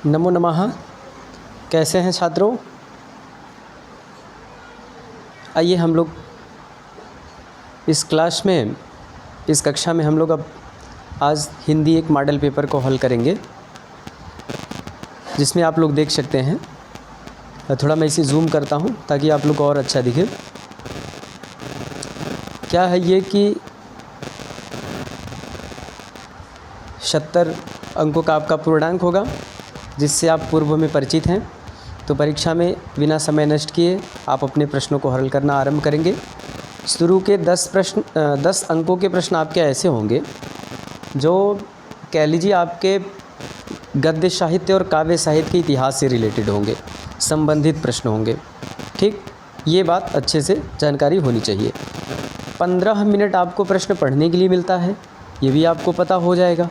नमो नमः। कैसे हैं छात्रों? आइए हम लोग इस क्लास में, इस कक्षा में हम लोग अब आज हिंदी एक मॉडल पेपर को हल करेंगे, जिसमें आप लोग देख सकते हैं। थोड़ा मैं इसे जूम करता हूं ताकि आप लोग को और अच्छा दिखे। क्या है ये कि 70 अंकों का आपका पूर्णांक होगा, जिससे आप पूर्व में परिचित हैं। तो परीक्षा में बिना समय नष्ट किए आप अपने प्रश्नों को हल करना आरंभ करेंगे। शुरू के 10 अंकों के प्रश्न आपके ऐसे होंगे जो कह लीजिए आपके गद्य साहित्य और काव्य साहित्य के इतिहास से रिलेटेड होंगे, संबंधित प्रश्न होंगे। ठीक, ये बात अच्छे से जानकारी होनी चाहिए। 15 मिनट आपको प्रश्न पढ़ने के लिए मिलता है, ये भी आपको पता हो जाएगा।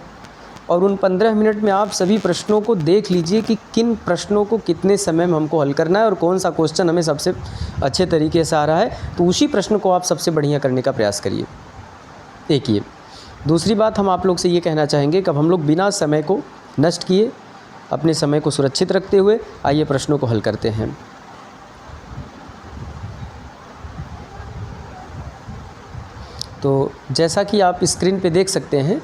और उन 15 मिनट में आप सभी प्रश्नों को देख लीजिए कि किन प्रश्नों को कितने समय में हमको हल करना है और कौन सा क्वेश्चन हमें सबसे अच्छे तरीके से आ रहा है, तो उसी प्रश्न को आप सबसे बढ़िया करने का प्रयास करिए। एक ये। दूसरी बात हम आप लोग से ये कहना चाहेंगे कि अब हम लोग बिना समय को नष्ट किए, अपने समय को सुरक्षित रखते हुए आइए प्रश्नों को हल करते हैं। तो जैसा कि आप स्क्रीन पे देख सकते हैं,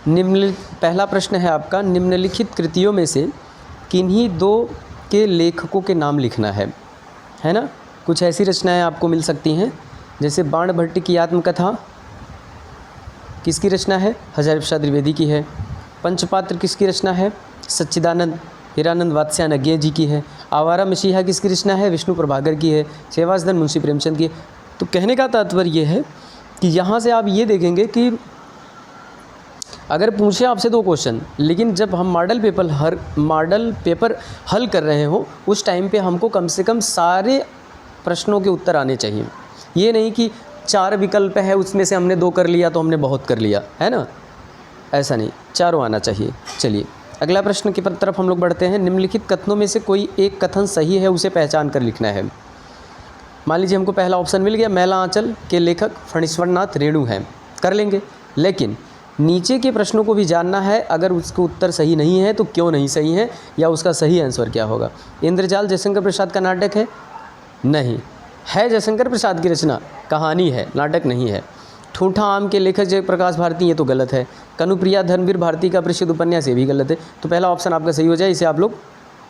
पहला प्रश्न है आपका, निम्नलिखित कृतियों में से किन्हीं दो के लेखकों के नाम लिखना है ना। कुछ ऐसी रचनाएं आपको मिल सकती हैं, जैसे बाणभट्ट की आत्मकथा किसकी रचना है? हजारी प्रसाद द्विवेदी की है। पंचपात्र किसकी रचना है? सच्चिदानंद हीरानंद वात्स्यायन जी की है। आवारा मसीहा किसकी रचना है? विष्णु प्रभाकर की है। सेवासदन मुंशी प्रेमचंद की। तो कहने का तात्पर्य ये है कि यहाँ से आप ये देखेंगे कि अगर पूछे आपसे 2 क्वेश्चन, लेकिन जब हम मॉडल पेपर हल कर रहे हो उस टाइम पे हमको कम से कम सारे प्रश्नों के उत्तर आने चाहिए। ये नहीं कि 4 विकल्प है, उसमें से हमने 2 कर लिया तो हमने बहुत कर लिया, है ना। ऐसा नहीं, चारों आना चाहिए। चलिए अगला प्रश्न की तरफ हम लोग बढ़ते हैं। निम्नलिखित कथनों में से कोई एक कथन सही है, उसे पहचान कर लिखना है। मान लीजिए हमको पहला ऑप्शन मिल गया, मैला आंचल के लेखक फणीश्वरनाथ रेणु हैं, कर लेंगे। लेकिन नीचे के प्रश्नों को भी जानना है, अगर उसका उत्तर सही नहीं है तो क्यों नहीं सही है, या उसका सही आंसर क्या होगा। इंद्रजाल जयशंकर प्रसाद का नाटक है? नहीं है। जयशंकर प्रसाद की रचना, कहानी है, नाटक नहीं है। ठूठा आम के लेखक जयप्रकाश भारती, ये तो गलत है। कनुप्रिया धर्मवीर भारती का प्रसिद्ध उपन्यास, ये भी गलत है। तो पहला ऑप्शन आपका सही हो जाए, इसे आप लोग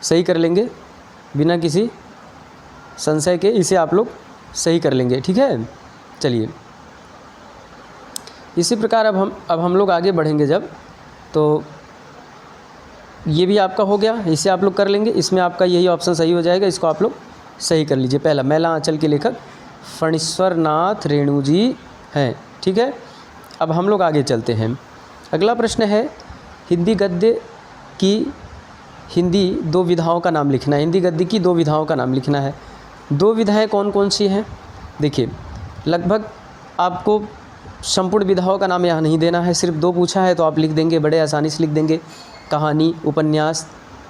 सही कर लेंगे बिना किसी संशय के, इसे आप लोग सही कर लेंगे। ठीक है, चलिए इसी प्रकार अब हम लोग आगे बढ़ेंगे जब, तो ये भी आपका हो गया, इसे आप लोग कर लेंगे। इसमें आपका यही ऑप्शन सही हो जाएगा, इसको आप लोग सही कर लीजिए। पहला, मैला आंचल के लेखक फणीश्वरनाथ रेणु जी हैं। ठीक है, अब हम लोग आगे चलते हैं। अगला प्रश्न है, हिंदी गद्य की 2 विधाओं का नाम लिखना है। हिंदी गद्य की 2 विधाओं का नाम लिखना है। 2 विधाएँ कौन कौन सी हैं? देखिए, लगभग आपको संपूर्ण विधाओं का नाम यहाँ नहीं देना है, सिर्फ 2 पूछा है तो आप लिख देंगे, बड़े आसानी से लिख देंगे। कहानी, उपन्यास,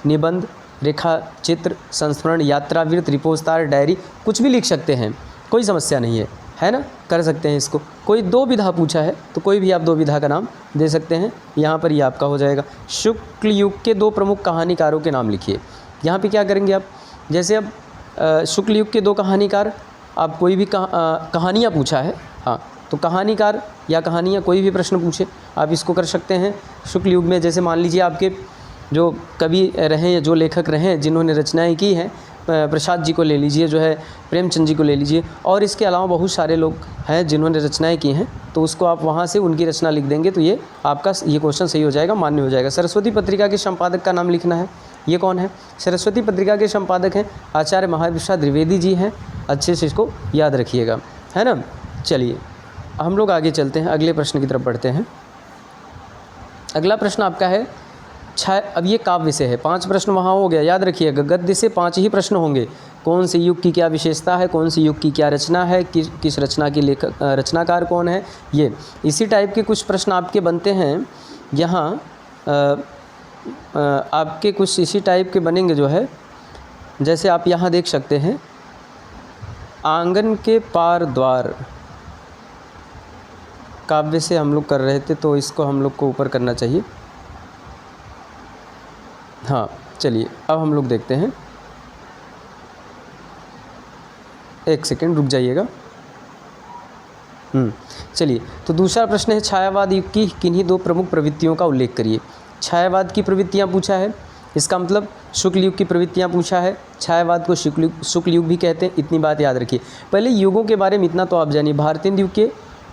निबंध, रेखा चित्र, संस्मरण, यात्रावृत्त, रिपोस्तार, डायरी, कुछ भी लिख सकते हैं, कोई समस्या नहीं है ना, कर सकते हैं इसको। कोई 2 विधा पूछा है तो कोई भी आप 2 विधा का नाम दे सकते हैं। यहाँ पर ये आपका हो जाएगा। शुक्ल युग के 2 प्रमुख कहानीकारों के नाम लिखिए। यहाँ पर क्या करेंगे आप, जैसे अब शुक्ल युग के 2 कहानीकार, आप कोई भी कहानियाँ पूछा है, हाँ, तो कहानीकार या कहानियाँ कोई भी प्रश्न पूछे आप इसको कर सकते हैं। शुक्ल युग में जैसे मान लीजिए आपके जो कवि रहे हैं, जो लेखक रहे हैं, जिन्होंने रचनाएं की हैं, प्रसाद जी को ले लीजिए, जो है प्रेमचंद जी को ले लीजिए, और इसके अलावा बहुत सारे लोग हैं जिन्होंने रचनाएं की हैं, तो उसको आप वहाँ से उनकी रचना लिख देंगे तो ये आपका ये क्वेश्चन सही हो जाएगा, मान्य हो जाएगा। सरस्वती पत्रिका के संपादक का नाम लिखना है। ये कौन है? सरस्वती पत्रिका के संपादक हैं आचार्य महावीर प्रसाद द्विवेदी जी हैं। अच्छे से इसको याद रखिएगा, है ना। चलिए हम लोग आगे चलते हैं, अगले प्रश्न की तरफ बढ़ते हैं। अगला प्रश्न आपका है, अब ये काव्य से है, 5 प्रश्न वहाँ हो गया, याद रखिएगा। गद्य से 5 ही प्रश्न होंगे। कौन से युग की क्या विशेषता है, कौन सी युग की क्या रचना है, किस रचना की रचनाकार कौन है, ये इसी टाइप के कुछ प्रश्न आपके बनते हैं। यहाँ आपके कुछ इसी टाइप के बनेंगे, जो है जैसे आप यहाँ देख सकते हैं, आंगन के पार द्वार काव्य से हम लोग कर रहे थे, तो इसको हम लोग को ऊपर करना चाहिए। हाँ चलिए अब हम लोग देखते हैं, एक सेकेंड रुक जाइएगा। चलिए, तो दूसरा प्रश्न है, छायावाद युग की किन्हीं दो प्रमुख प्रवृत्तियों का उल्लेख करिए। छायावाद की प्रवृत्तियाँ पूछा है, इसका मतलब शुक्ल युग की प्रवृत्तियाँ पूछा है। छायावाद को शुक्ल युग भी कहते हैं, इतनी बात याद रखिए। पहले युगों के बारे में इतना तो आप जानिए। भारतेंदु युग के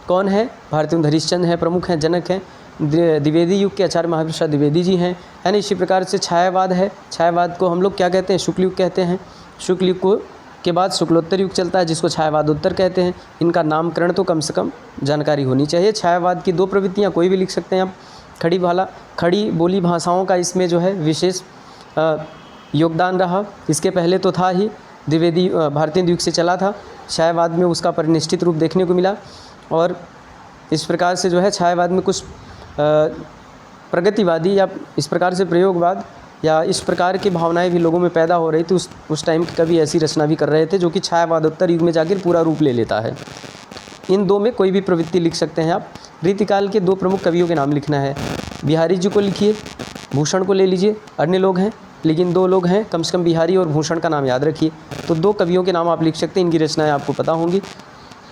कौन है? भारतेंदु हरिश्चंद्र हैं, प्रमुख हैं, जनक हैं। द्विवेदी युग के आचार्य महाप्रसाद द्विवेदी जी हैं, है ना। इसी प्रकार से छायावाद है, छायावाद को हम लोग क्या कहते हैं? शुक्ल युग कहते हैं। शुक्ल युग को के बाद शुक्लोत्तर युग चलता है, जिसको छायावादोत्तर कहते हैं। इनका नामकरण तो कम से कम जानकारी होनी चाहिए। छायावाद की दो प्रवृत्तियाँ कोई भी लिख सकते हैं आप। खड़ी बोली भाषाओं का इसमें जो है विशेष योगदान रहा। इसके पहले तो था ही, द्विवेदी भारतेंदु युग से चला था। छायावाद में उसका परिनिष्ठित रूप देखने को मिला, और इस प्रकार से जो है छायावाद में कुछ प्रगतिवादी या इस प्रकार से प्रयोगवाद या इस प्रकार की भावनाएं भी लोगों में पैदा हो रही थी। उस टाइम के कवि ऐसी रचना भी कर रहे थे जो कि छायावादोत्तर युग में जाकर पूरा रूप ले लेता है। इन दो में कोई भी प्रवृत्ति लिख सकते हैं आप। रीतिकाल के दो प्रमुख कवियों के नाम लिखना है। बिहारी जी को लिखिए, भूषण को ले लीजिए, अन्य लोग हैं लेकिन दो लोग हैं, कम से कम बिहारी और भूषण का नाम याद रखिए। तो दो कवियों के नाम आप लिख सकते हैं, इनकी रचनाएँ आपको पता होंगी।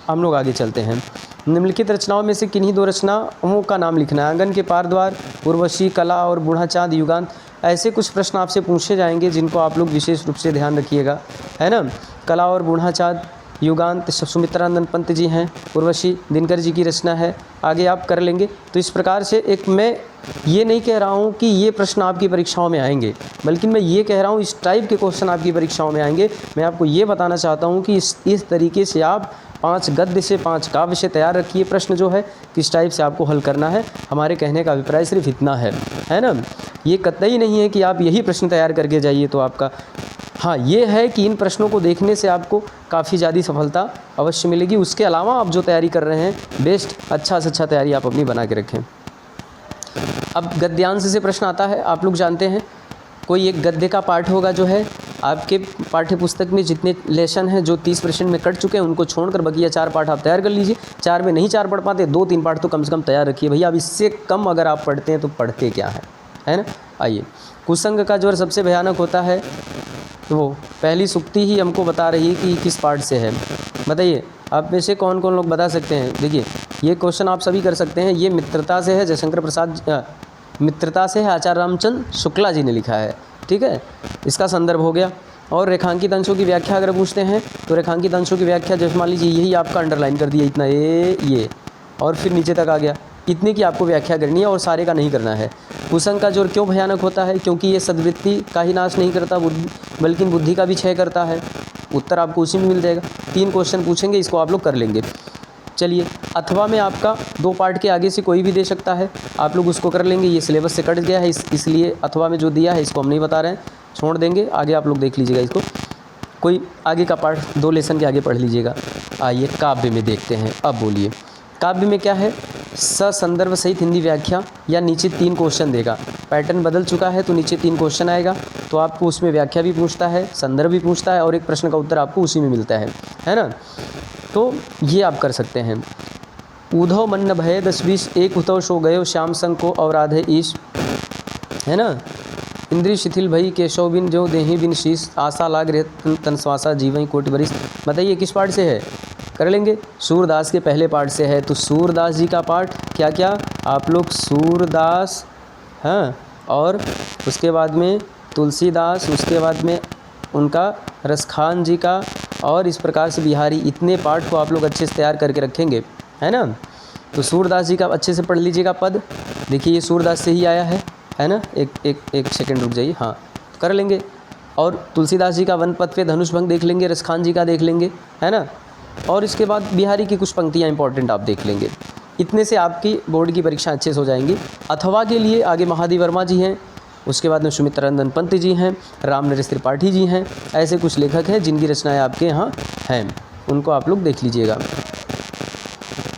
हम लोग आगे चलते हैं। निम्नलिखित रचनाओं में से किन्हीं दो रचनाओं का नाम लिखना है। आंगन के पार द्वार, उर्वशी, कला और बूढ़ा चाँद, युगांत। ऐसे कुछ प्रश्न आपसे पूछे जाएंगे जिनको आप लोग विशेष रूप से ध्यान रखिएगा, है ना। कला और बूढ़ा चाँद, युगांत सुमित्रानंद पंत जी हैं, उर्वशी दिनकर जी की रचना है। आगे आप कर लेंगे। तो इस प्रकार से एक, मैं ये नहीं कह रहा हूँ कि ये प्रश्न आपकी परीक्षाओं में आएंगे, बल्कि मैं ये कह रहा हूँ इस टाइप के क्वेश्चन आपकी परीक्षाओं में आएंगे। मैं आपको ये बताना चाहता हूँ कि इस तरीके से आप 5 गद्य से 5 काव्य से तैयार रखिए। प्रश्न जो है किस टाइप से आपको हल करना है। हमारे कहने का अभिप्राय सिर्फ इतना है ना। ये कतई नहीं है कि आप यही प्रश्न तैयार करके जाइए तो आपका, हाँ ये है कि इन प्रश्नों को देखने से आपको काफ़ी ज़्यादा सफलता अवश्य मिलेगी। उसके अलावा आप जो तैयारी कर रहे हैं बेस्ट, अच्छा से अच्छा तैयारी आप अपनी बना के रखें। अब गद्यांश से प्रश्न आता है। आप लोग जानते हैं कोई एक गद्य का पाठ होगा जो है आपके पाठ्य पुस्तक में जितने लेसन हैं जो 30% में कट चुके हैं उनको छोड़कर बकिया 4 पाठ आप तैयार कर लीजिए। 4 में नहीं 4 पढ़ पाते 2-3 पाठ तो कम से कम तैयार रखिए भैया। अब इससे कम अगर आप पढ़ते हैं तो पढ़ते क्या है ना। आइए, कुसंग का ज्वर सबसे भयानक होता है, तो वो पहली सूक्ति ही हमको बता रही है कि किस पाठ से है। बताइए आप में से कौन कौन लोग बता सकते हैं। देखिए ये क्वेश्चन आप सभी कर सकते हैं। ये मित्रता से है, जयशंकर प्रसाद मित्रता से है, आचार्य रामचंद्र शुक्ला जी ने लिखा है, ठीक है। इसका संदर्भ हो गया। और रेखांकित अंशों की व्याख्या अगर पूछते हैं तो रेखांकित अंशों की व्याख्या जैसे मान लीजिए यही आपका अंडरलाइन कर दिया इतना, ये और फिर नीचे तक आ गया, इतने की आपको व्याख्या करनी है और सारे का नहीं करना है। कुसंग का जोर क्यों भयानक होता है? क्योंकि ये सद्वृत्ति का ही नाश नहीं करता बल्कि बुद्धि का भी क्षय करता है। उत्तर आपको उसी में मिल जाएगा। 3 क्वेश्चन पूछेंगे, इसको आप लोग कर लेंगे। चलिए, अथवा में आपका 2 पार्ट के आगे से कोई भी दे सकता है, आप लोग उसको कर लेंगे। ये सिलेबस से कट गया है इसलिए अथवा में जो दिया है इसको हम नहीं बता रहे हैं, छोड़ देंगे। आगे आप लोग देख लीजिएगा इसको, कोई आगे का पार्ट 2 लेसन के आगे पढ़ लीजिएगा। आइए काव्य में देखते हैं। अब बोलिए काव्य में क्या है? संदर्भ सहित हिंदी व्याख्या, या नीचे 3 क्वेश्चन देगा। पैटर्न बदल चुका है तो नीचे 3 क्वेश्चन आएगा, तो आपको उसमें व्याख्या भी पूछता है, संदर्भ भी पूछता है और एक प्रश्न का उत्तर आपको उसी में मिलता है ना। तो ये आप कर सकते हैं। उधव मन्न भय 10-20 एक उतव सो गयो श्याम संग को और राधे ईश, है ना। इंद्री शिथिल भई केशव बिन जो देही बिन शीश, आशा लाग रहे तन श्वासा जीवई कोटि बरिस। बताइए किस पाठ से है? कर लेंगे, सूरदास के पहले पाठ से है। तो सूरदास जी का पाठ क्या क्या आप लोग, सूरदास, हाँ, और उसके बाद में तुलसीदास, उसके बाद में उनका रसखान जी का, और इस प्रकार से बिहारी, इतने पाठ को आप लोग अच्छे से तैयार करके रखेंगे, है ना। तो सूरदास जी का अच्छे से पढ़ लीजिएगा पद। देखिए ये सूरदास से ही आया है ना। एक सेकंड रुक जाइए, हाँ कर लेंगे। और तुलसीदास जी का वन पद पे धनुष भंग देख लेंगे, रसखान जी का देख लेंगे, है ना। और इसके बाद बिहारी की कुछ पंक्तियाँ इंपॉर्टेंट आप देख लेंगे। इतने से आपकी बोर्ड की परीक्षा अच्छे से हो जाएंगी। अथवा के लिए आगे महादेव वर्मा जी हैं, उसके बाद में सुमित्रानंद पंत जी हैं, राम नरेश त्रिपाठी जी हैं। ऐसे कुछ लेखक हैं जिनकी रचनाएं आपके यहाँ हैं, उनको आप लोग देख लीजिएगा।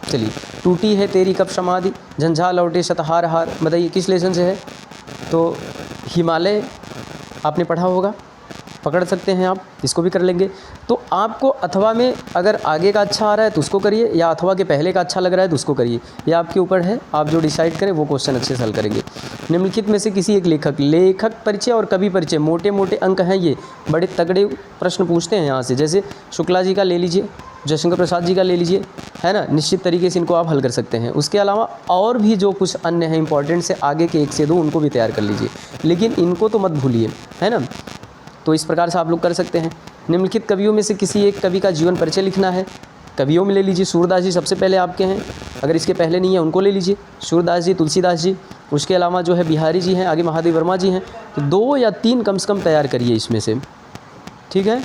चलिए, टूटी है तेरी कब समाधि, झंझा लौटे शतहार हार। बताइए किस लेसन से है? तो हिमालय आपने पढ़ा होगा, पकड़ सकते हैं आप, इसको भी कर लेंगे। तो आपको अथवा में अगर आगे का अच्छा आ रहा है तो उसको करिए, या अथवा के पहले का अच्छा लग रहा है तो उसको करिए, ये आपके ऊपर है, आप जो डिसाइड करें वो क्वेश्चन अच्छे से हल करेंगे। निम्नलिखित में से किसी एक लेखक परिचय और कवि परिचय, मोटे मोटे अंक हैं ये, बड़े तगड़े प्रश्न पूछते हैं यहाँ से। जैसे शुक्ला जी का ले लीजिए, जयशंकर प्रसाद जी का ले लीजिए, है ना, निश्चित तरीके से इनको आप हल कर सकते हैं। उसके अलावा और भी जो कुछ अन्य हैं इंपॉर्टेंट से, आगे के 1 से 2 उनको भी तैयार कर लीजिए, लेकिन इनको तो मत भूलिए, है ना। तो इस प्रकार से आप लोग कर सकते हैं। निम्नलिखित कवियों में से किसी एक कवि का जीवन परिचय लिखना है। कवियों में ले लीजिए, सूरदास जी सबसे पहले आपके हैं, अगर इसके पहले नहीं है उनको ले लीजिए, सूरदास जी, तुलसीदास जी। उसके अलावा जो है बिहारी जी हैं, आगे महादेव वर्मा जी हैं। तो 2 या 3 कम से कम तैयार करिए इसमें से, ठीक है।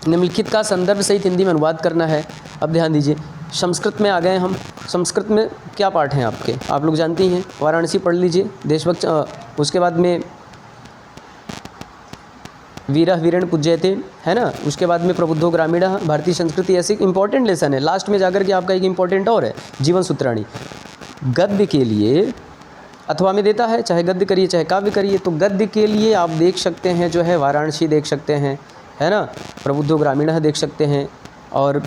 निम्नलिखित का संदर्भ सहित हिंदी में अनुवाद करना है। अब ध्यान दीजिए, संस्कृत में आ गए हम। संस्कृत में क्या पाठ हैं आपके, आप लोग जानते ही हैं, वाराणसी पढ़ लीजिए, देशभक्त, उसके बाद में वीरः वीरेण पूज्यते, है ना, उसके बाद में प्रबुद्धो ग्रामीणः, भारतीय संस्कृति, ऐसे इंपॉर्टेंट लेसन है। लास्ट में जाकर के आपका एक इंपॉर्टेंट और है, जीवन सूत्राणी। गद्य के लिए अथवा में देता है, चाहे गद्य करिए चाहे काव्य करिए। तो गद्य के लिए आप देख सकते हैं जो है वाराणसी देख सकते हैं, है ना, प्रबुद्धो ग्रामीणः देख सकते हैं, और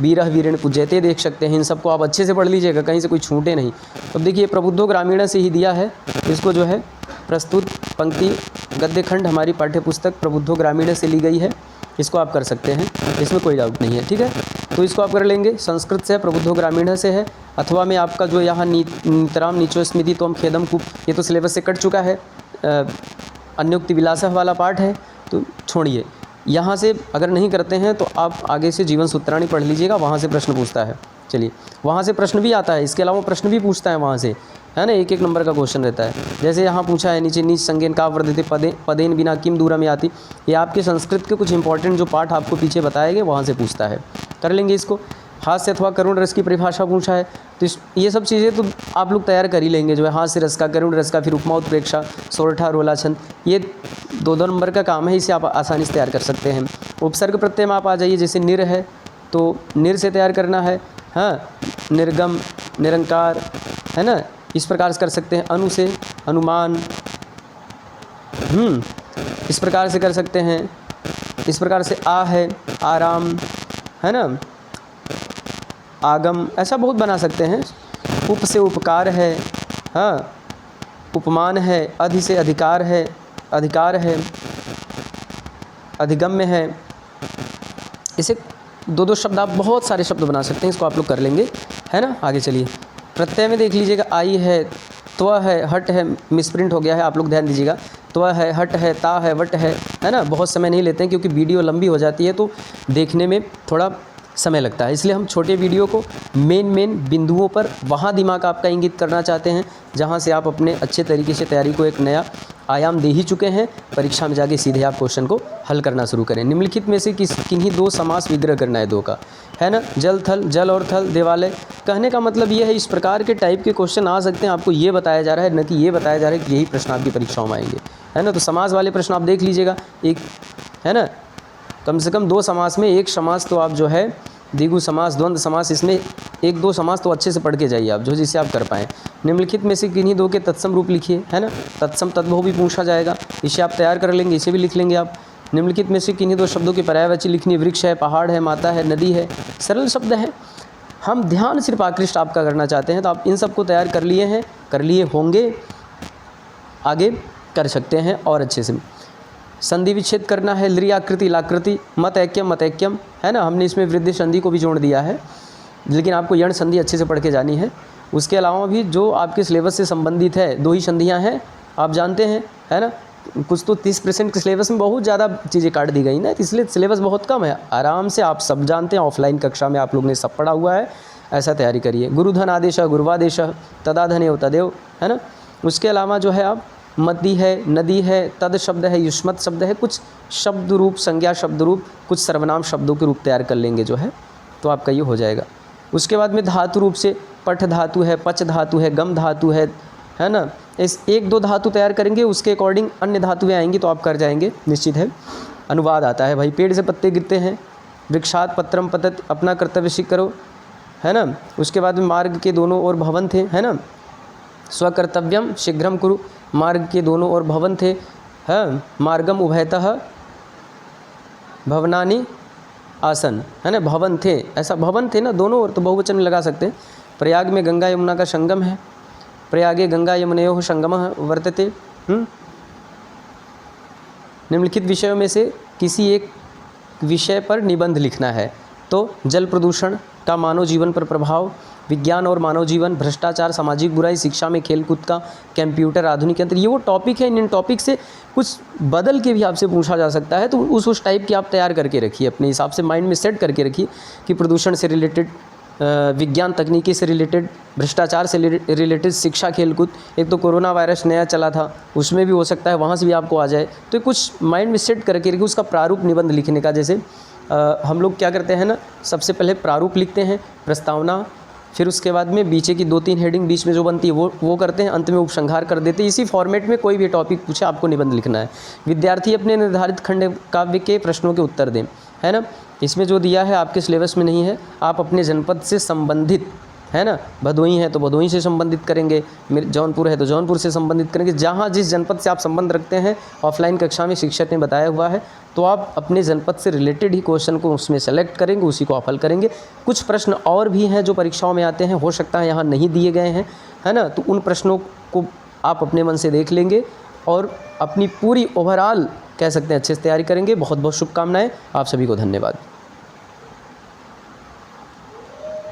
वीरः वीरेण पूज्यते देख सकते हैं। इन सबको आप अच्छे से पढ़ लीजिएगा, कहीं से कोई छूटे नहीं। अब देखिए, प्रबुद्धो ग्रामीणः से ही दिया है, इसको जो है प्रस्तुत पंक्ति गद्य खंड हमारी पाठ्य पुस्तक प्रबुद्धो ग्रामीणः से ली गई है, इसको आप कर सकते हैं, इसमें कोई डाउट नहीं है, ठीक है। तो इसको आप कर लेंगे। संस्कृत से प्रबुद्धो ग्रामीणः से है। अथवा में आपका जो यहाँ नितराम नीचो स्मृति त्वम खेदम कूप, ये तो सिलेबस से कट चुका है, अन्योक्ति विलासः वाला पाठ है, तो छोड़िए। यहाँ से अगर नहीं करते हैं तो आप आगे से जीवन सूत्राणी पढ़ लीजिएगा, वहाँ से प्रश्न पूछता है। चलिए, वहाँ से प्रश्न भी आता है, इसके अलावा प्रश्न भी पूछता है वहाँ से, है ना, 1-1 नंबर का क्वेश्चन रहता है। जैसे यहाँ पूछा है, नीचे नीच संज्ञेन का वर्धते पदेन बिना किम दूरम याति, ये आपके संस्कृत के कुछ इंपॉर्टेंट जो पाठ आपको पीछे बताए गए वहाँ से पूछता है, कर लेंगे इसको। हास्य अथवा करुण रस की परिभाषा पूछा है, तो ये सब चीज़ें तो आप लोग तैयार कर ही लेंगे, जो है हास्य रस का, करुण रस का, फिर उपमा उत्प्रेक्षा, सोरठा रोला छंद, ये 2-2 नंबर का काम है, इसे आप आसानी से तैयार कर सकते हैं। उपसर्ग प्रत्यय में आप आ जाइए, जैसे निर है तो निर से तैयार करना है, हाँ, निर्गम, निरंकार, है ना, इस प्रकार से कर सकते हैं। अनु से अनुमान, इस प्रकार से कर सकते हैं। इस प्रकार से आ है आराम, है ना, आगम, ऐसा बहुत बना सकते हैं। उप से उपकार है, हाँ, उपमान है। अधि से अधिकार है, अधिकार है, अधिगम्य है। इसे 2-2 शब्द आप बहुत सारे शब्द बना सकते हैं, इसको आप लोग कर लेंगे, है ना। आगे चलिए, प्रत्यय में देख लीजिएगा, आई है, त्व है, हट है, मिसप्रिंट हो गया है, आप लोग ध्यान दीजिएगा। त्व है, हट है, ता है, वट है ना। बहुत समय नहीं लेते हैं क्योंकि वीडियो लंबी हो जाती है तो देखने में थोड़ा समय लगता है, इसलिए हम छोटे वीडियो को मेन बिंदुओं पर वहाँ दिमाग आपका इंगित करना चाहते हैं जहाँ से आप अपने अच्छे तरीके से तैयारी को एक नया आयाम दे ही चुके हैं। परीक्षा में जाके सीधे आप क्वेश्चन को हल करना शुरू करें। निम्नलिखित में से किन्हीं 2 समास विग्रह करना है, 2 का, है ना। जल थल, जल और थल, देवालय। कहने का मतलब ये है, इस प्रकार के टाइप के क्वेश्चन आ सकते हैं, आपको ये बताया जा रहा है, न कि ये बताया जा रहा है कि यही प्रश्न आपकी परीक्षाओं में आएंगे, है ना। तो समास वाले प्रश्न आप देख लीजिएगा, एक, है ना, कम से कम 2 समास में 1 समास तो आप जो है द्विगु समास, द्वंद्व समास, इसमें 1-2 समास तो अच्छे से पढ़ के जाइए आप, जो जिससे आप कर पाएँ। निम्नलिखित में से किन्हीं 2 के तत्सम रूप लिखिए, है ना। तत्सम तद्भव भी पूछा जाएगा, इसे आप तैयार कर लेंगे, इसे भी लिख लेंगे आप। निम्नलिखित में से किन्हीं 2 शब्दों की पर्यायवाची लिखनी, वृक्ष है, पहाड़ है, माता है, नदी है। सरल शब्द है, हम ध्यान सिर्फ आकृष्ट आपका करना चाहते हैं, तो आप इन सबको तैयार कर लिए हैं, कर लिए होंगे, आगे कर सकते हैं और अच्छे से। संधि विच्छेद करना है, लृ आकृति, लाकृति, मत ऐक्यम, है ना। हमने इसमें वृद्धि संधि को भी जोड़ दिया है, लेकिन आपको यण संधि अच्छे से पढ़ के जानी है। उसके अलावा भी जो आपके सिलेबस से संबंधित है, 2 ही संधियां हैं, आप जानते हैं, है ना। कुछ तो 30% के सिलेबस में बहुत ज़्यादा चीज़ें काट दी गई ना, इसलिए सिलेबस बहुत कम है। आराम से आप सब जानते हैं, ऑफलाइन कक्षा में आप लोग ने सब पढ़ा हुआ है, ऐसा तैयारी करिए। गुरुधन आदेश, गुरुवादेश, तदाधनेव तदेव, है ना। उसके अलावा जो है आप मदी है, नदी है, तद शब्द है, युष्मत शब्द है, कुछ शब्द रूप, संज्ञा शब्द रूप, कुछ सर्वनाम शब्दों के रूप तैयार कर लेंगे जो है, तो आपका ये हो जाएगा। उसके बाद में धातु रूप से पठ धातु है, पच धातु है, गम धातु है ना। इस 1-2 धातु तैयार करेंगे, उसके अकॉर्डिंग अन्य धातुएँ आएंगी तो आप कर जाएंगे, निश्चित है। अनुवाद आता है भाई, पेड़ से पत्ते गिरते हैं, वृक्षात पत्रम पतत, अपना कर्तव्य शीघ्र करो, है ना। उसके बाद में मार्ग के दोनों ओर भवन थे, है ना। स्वकर्तव्यम शीघ्रम कुरु, मार्ग के दोनों ओर भवन थे, हाँ। मार्गम उभयतः, भवनानी आसन, है ना, भवन थे, ऐसा भवन थे ना, दोनों और तो बहुवचन में लगा सकते हैं। प्रयाग में गंगा यमुना का संगम है, प्रयागे गंगा यमुनयोः संगमः वर्तते। निम्नलिखित विषयों में से किसी एक विषय पर निबंध लिखना है, तो जल प्रदूषण का मानव जीवन पर प्रभाव, विज्ञान और मानव जीवन, भ्रष्टाचार, सामाजिक बुराई, शिक्षा में खेलकूद का, कंप्यूटर, आधुनिक यंत्र, ये वो टॉपिक है। इन टॉपिक से कुछ बदल के भी आपसे पूछा जा सकता है, तो उस टाइप की आप तैयार करके रखिए, अपने हिसाब से माइंड में सेट करके रखिए कि प्रदूषण से रिलेटेड, विज्ञान तकनीकी से रिलेटेड, भ्रष्टाचार से रिलेटेड, शिक्षा खेलकूद, एक तो कोरोना वायरस नया चला था उसमें भी हो सकता है वहाँ से भी आपको आ जाए, तो कुछ माइंड में सेट करके रखिए उसका प्रारूप निबंध लिखने का। जैसे हम लोग क्या करते हैं ना, सबसे पहले प्रारूप लिखते हैं, प्रस्तावना, फिर उसके बाद में बीचे की 2-3 हेडिंग बीच में जो बनती है वो करते हैं, अंत में उपसंहार कर देते हैं। इसी फॉर्मेट में कोई भी टॉपिक पूछे आपको निबंध लिखना है। विद्यार्थी अपने निर्धारित खंड काव्य के प्रश्नों के उत्तर दें, है ना। इसमें जो दिया है आपके सिलेबस में नहीं है, आप अपने जनपद से संबंधित, है ना, भदोही है तो भदोही से संबंधित करेंगे, जौनपुर है तो जौनपुर से संबंधित करेंगे, जहाँ जिस जनपद से आप संबंध रखते हैं ऑफलाइन कक्षा में शिक्षक ने बताया हुआ है, तो आप अपने जनपद से रिलेटेड ही क्वेश्चन को उसमें सेलेक्ट करेंगे, उसी को आप हल करेंगे। कुछ प्रश्न और भी हैं जो परीक्षाओं में आते हैं, हो सकता है यहाँ नहीं दिए गए हैं, है ना, तो उन प्रश्नों को आप अपने मन से देख लेंगे और अपनी पूरी ओवरऑल कह सकते हैं अच्छे से तैयारी करेंगे। बहुत बहुत शुभकामनाएं, आप सभी को धन्यवाद।